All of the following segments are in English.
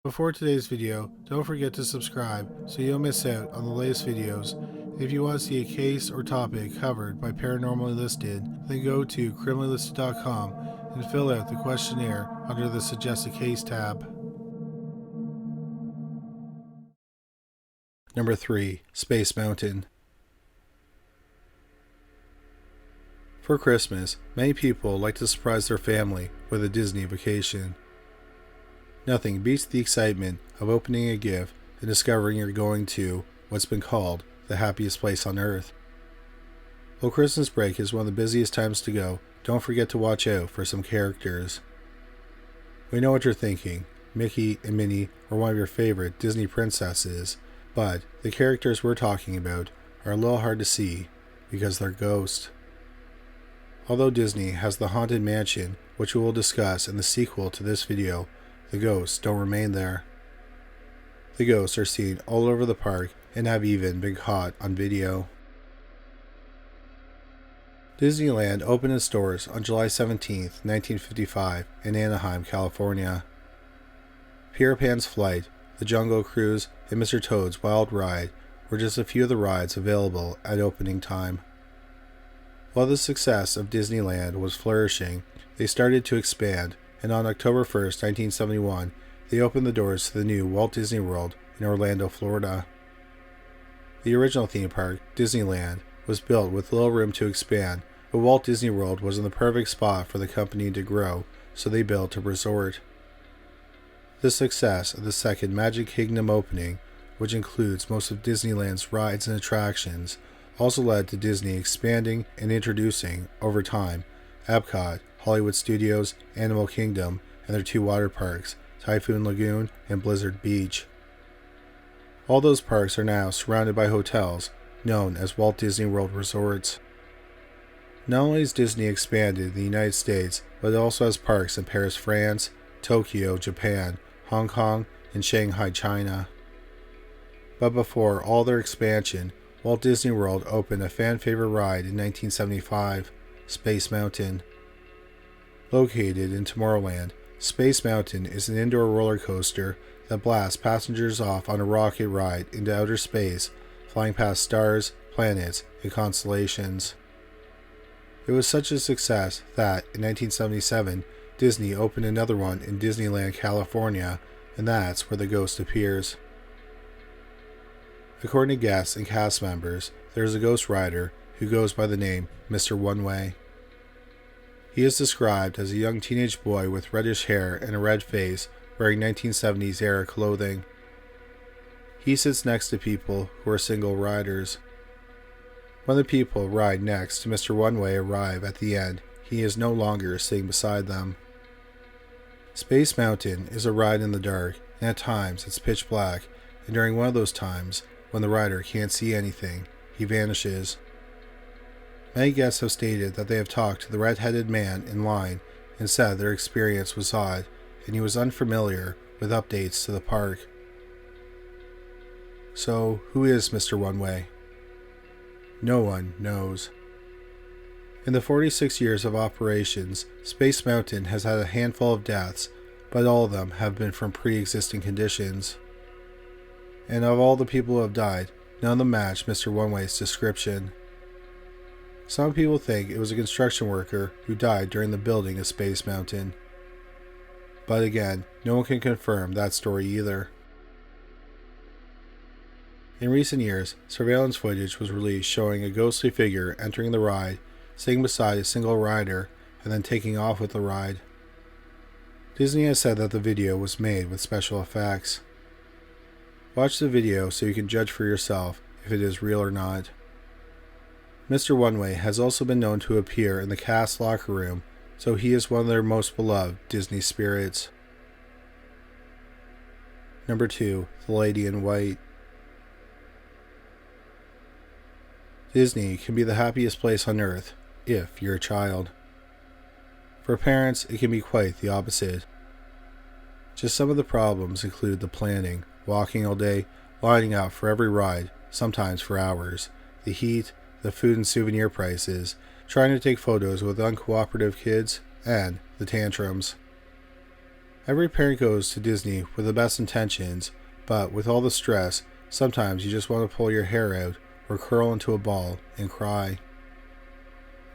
Before today's video, don't forget to subscribe so you don't miss out on the latest videos. If you want to see a case or topic covered by Paranormally Listed, then go to criminallylisted.com and fill out the questionnaire under the Suggest a Case tab. Number 3. Space Mountain. For Christmas, many people like to surprise their family with a Disney vacation. Nothing beats the excitement of opening a gift and discovering you're going to what's been called the happiest place on earth. While Christmas break is one of the busiest times to go, don't forget to watch out for some characters. We know what you're thinking. Mickey and Minnie are one of your favorite Disney princesses, but the characters we're talking about are a little hard to see because they're ghosts. Although Disney has the Haunted Mansion, which we will discuss in the sequel to this video, the ghosts don't remain there. The ghosts are seen all over the park and have even been caught on video. Disneyland opened its doors on July 17, 1955 in Anaheim, California. Peter Pan's Flight, the Jungle Cruise, and Mr. Toad's Wild Ride were just a few of the rides available at opening time. While the success of Disneyland was flourishing, they started to expand, and on October 1, 1971, they opened the doors to the new Walt Disney World in Orlando, Florida. The original theme park, Disneyland, was built with little room to expand, but Walt Disney World was in the perfect spot for the company to grow, so they built a resort. The success of the second Magic Kingdom opening, which includes most of Disneyland's rides and attractions, also led to Disney expanding and introducing, over time, Epcot, Hollywood Studios, Animal Kingdom, and their two water parks, Typhoon Lagoon and Blizzard Beach. All those parks are now surrounded by hotels, known as Walt Disney World Resorts. Not only has Disney expanded in the United States, but it also has parks in Paris, France, Tokyo, Japan, Hong Kong, and Shanghai, China. But before all their expansion, Walt Disney World opened a fan-favorite ride in 1975, Space Mountain. Located in Tomorrowland, Space Mountain is an indoor roller coaster that blasts passengers off on a rocket ride into outer space, flying past stars, planets, and constellations. It was such a success that, in 1977, Disney opened another one in Disneyland, California, and that's where the ghost appears. According to guests and cast members, there is a ghost rider who goes by the name Mr. One Way. He is described as a young teenage boy with reddish hair and a red face, wearing 1970s era clothing. He sits next to people who are single riders. When the people ride next to Mr. One Way arrive at the end, he is no longer sitting beside them. Space Mountain is a ride in the dark, and at times it's pitch black, and during one of those times, when the rider can't see anything, he vanishes. Many guests have stated that they have talked to the red-headed man in line and said their experience was odd, and he was unfamiliar with updates to the park. So, who is Mr. One Way? No one knows. In the 46 years of operations, Space Mountain has had a handful of deaths, but all of them have been from pre-existing conditions. And of all the people who have died, none of them match Mr. One Way's description. Some people think it was a construction worker who died during the building of Space Mountain. But again, no one can confirm that story either. In recent years, surveillance footage was released showing a ghostly figure entering the ride, sitting beside a single rider, and then taking off with the ride. Disney has said that the video was made with special effects. Watch the video so you can judge for yourself if it is real or not. Mr. One Way has also been known to appear in the cast locker room, so he is one of their most beloved Disney spirits. Number 2. The Lady in White. Disney can be the happiest place on earth, if you're a child. For parents, it can be quite the opposite. Just some of the problems include the planning, walking all day, lining up for every ride, sometimes for hours, the heat, the food and souvenir prices, trying to take photos with uncooperative kids, and the tantrums. Every parent goes to Disney with the best intentions, but with all the stress, sometimes you just want to pull your hair out or curl into a ball and cry.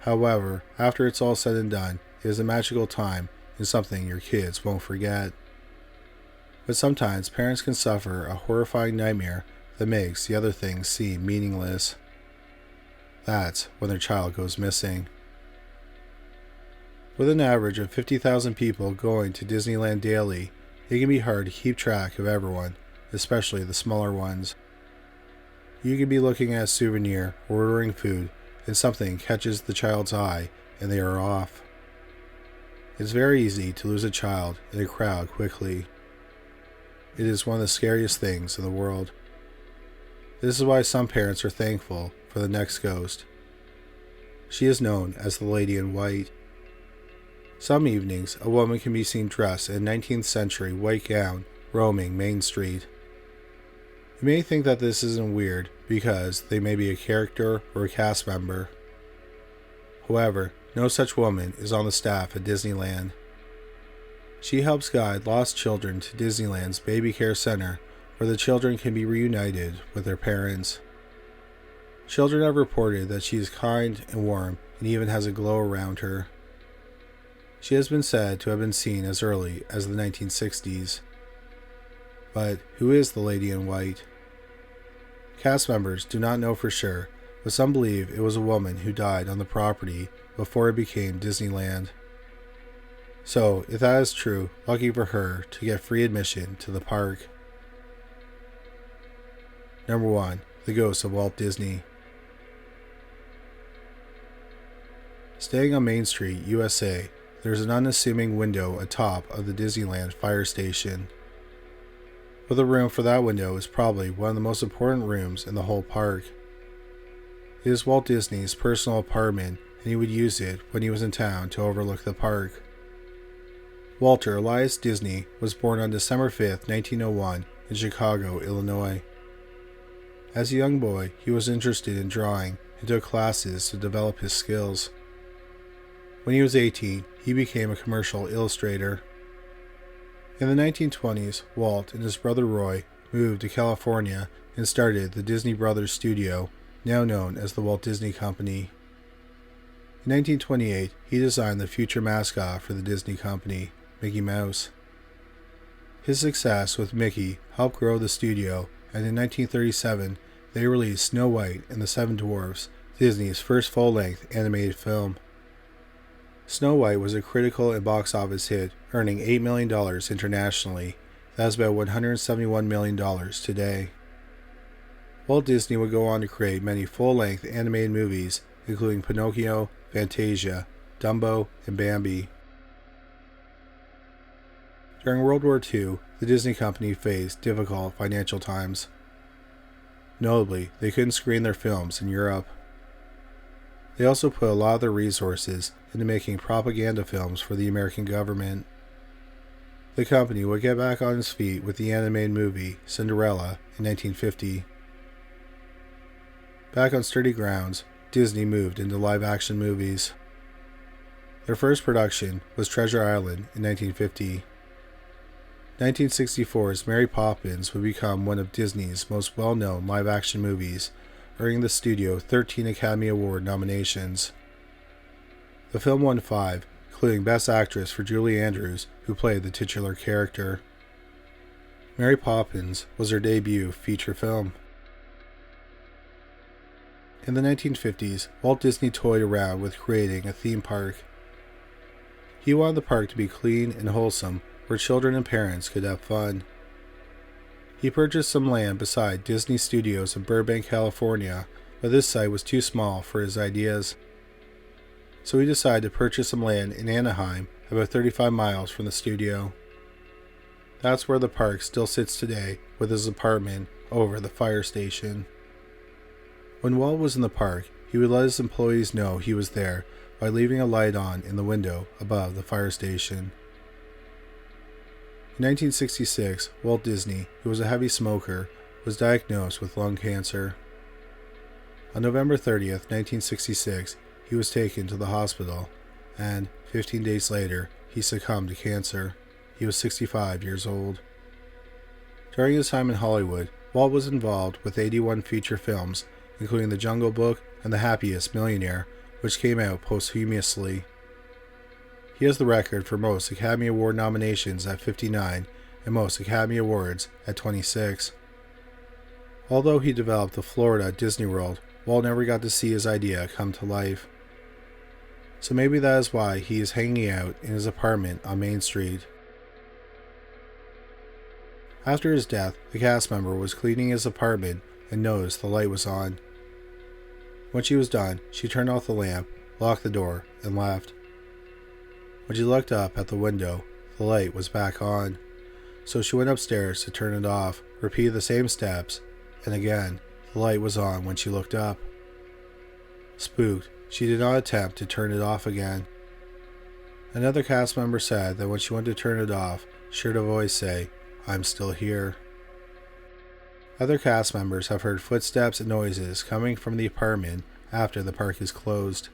However, after it's all said and done, it is a magical time and something your kids won't forget. But sometimes parents can suffer a horrifying nightmare that makes the other things seem meaningless. That's when their child goes missing. With an average of 50,000 people going to Disneyland daily, it can be hard to keep track of everyone, especially the smaller ones. You could be looking at a souvenir or ordering food, and something catches the child's eye and they are off. It's very easy to lose a child in a crowd quickly. It is one of the scariest things in the world. This is why some parents are thankful for the next ghost. She is known as the Lady in White. Some evenings, a woman can be seen dressed in a 19th century white gown roaming Main Street. You may think that this isn't weird because they may be a character or a cast member. However, no such woman is on the staff at Disneyland. She helps guide lost children to Disneyland's Baby Care Center, where the children can be reunited with their parents. Children have reported that she is kind and warm and even has a glow around her. She has been said to have been seen as early as the 1960s. But who is the Lady in White? Cast members do not know for sure, but some believe it was a woman who died on the property before it became Disneyland. So, if that is true, lucky for her to get free admission to the park. Number 1. The Ghost of Walt Disney. Staying on Main Street, USA, there is an unassuming window atop of the Disneyland fire station. But the room for that window is probably one of the most important rooms in the whole park. It is Walt Disney's personal apartment, and he would use it when he was in town to overlook the park. Walter Elias Disney was born on December 5, 1901, in Chicago, Illinois. As a young boy, he was interested in drawing and took classes to develop his skills. When he was 18, he became a commercial illustrator. In the 1920s, Walt and his brother Roy moved to California and started the Disney Brothers Studio, now known as the Walt Disney Company. In 1928, he designed the future mascot for the Disney Company, Mickey Mouse. His success with Mickey helped grow the studio, and in 1937, they released Snow White and the Seven Dwarfs, Disney's first full-length animated film. Snow White was a critical and box office hit, earning $8 million internationally. That is about $171 million today. Walt Disney would go on to create many full-length animated movies, including Pinocchio, Fantasia, Dumbo, and Bambi. During World War II, the Disney Company faced difficult financial times. Notably, they couldn't screen their films in Europe. They also put a lot of their resources into making propaganda films for the American government. The company would get back on its feet with the animated movie Cinderella in 1950. Back on sturdy grounds, Disney moved into live-action movies. Their first production was Treasure Island in 1950. 1964's Mary Poppins would become one of Disney's most well-known live-action movies, earning the studio 13 Academy Award nominations. The film won 5, including Best Actress for Julie Andrews, who played the titular character. Mary Poppins was her debut feature film. In the 1950s, Walt Disney toyed around with creating a theme park. He wanted the park to be clean and wholesome, where children and parents could have fun. He purchased some land beside Disney Studios in Burbank, California, but this site was too small for his ideas. So he decided to purchase some land in Anaheim, about 35 miles from the studio. That's where the park still sits today, with his apartment over the fire station. When Walt was in the park, he would let his employees know he was there by leaving a light on in the window above the fire station. In 1966, Walt Disney, who was a heavy smoker, was diagnosed with lung cancer. On November 30th, 1966, he was taken to the hospital, and 15 days later, he succumbed to cancer. he was 65 years old. During his time in Hollywood, Walt was involved with 81 feature films, including The Jungle Book and The Happiest Millionaire, which came out posthumously. He has the record for most Academy Award nominations at 59 and most Academy Awards at 26. Although he developed the Florida Disney World, Walt never got to see his idea come to life. So maybe that is why he is hanging out in his apartment on Main Street. After his death, a cast member was cleaning his apartment and noticed the light was on. When she was done, she turned off the lamp, locked the door, and left. When she looked up at the window, the light was back on. So she went upstairs to turn it off, repeated the same steps, and again, the light was on when she looked up. Spooked, she did not attempt to turn it off again. Another cast member said that when she went to turn it off, she heard a voice say, "I'm still here." Other cast members have heard footsteps and noises coming from the apartment after the park is closed.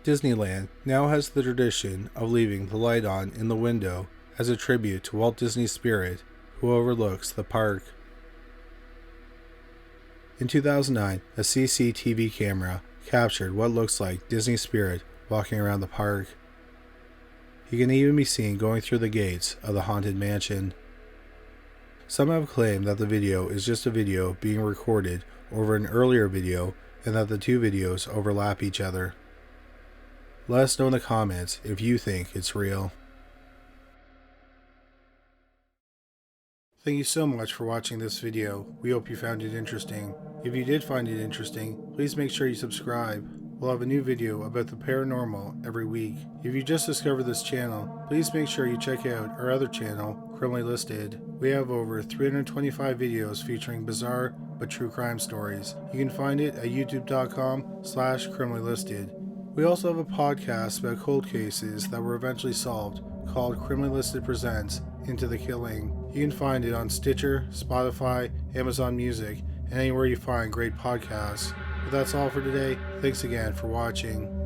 Disneyland now has the tradition of leaving the light on in the window as a tribute to Walt Disney's spirit, who overlooks the park. In 2009, a CCTV camera captured what looks like Disney's spirit walking around the park. He can even be seen going through the gates of the Haunted Mansion. Some have claimed that the video is just a video being recorded over an earlier video and that the two videos overlap each other. Let us know in the comments if you think it's real. Thank you so much for watching this video. We hope you found it interesting. If you did find it interesting, please make sure you subscribe. We'll have a new video about the paranormal every week. If you just discovered this channel, please make sure you check out our other channel, Criminally Listed. We have over 325 videos featuring bizarre but true crime stories. You can find it at youtube.com/criminallylisted. We also have a podcast about cold cases that were eventually solved called Criminally Listed Presents Into the Killing. You can find it on Stitcher, Spotify, Amazon Music, and anywhere you find great podcasts. But that's all for today. Thanks again for watching.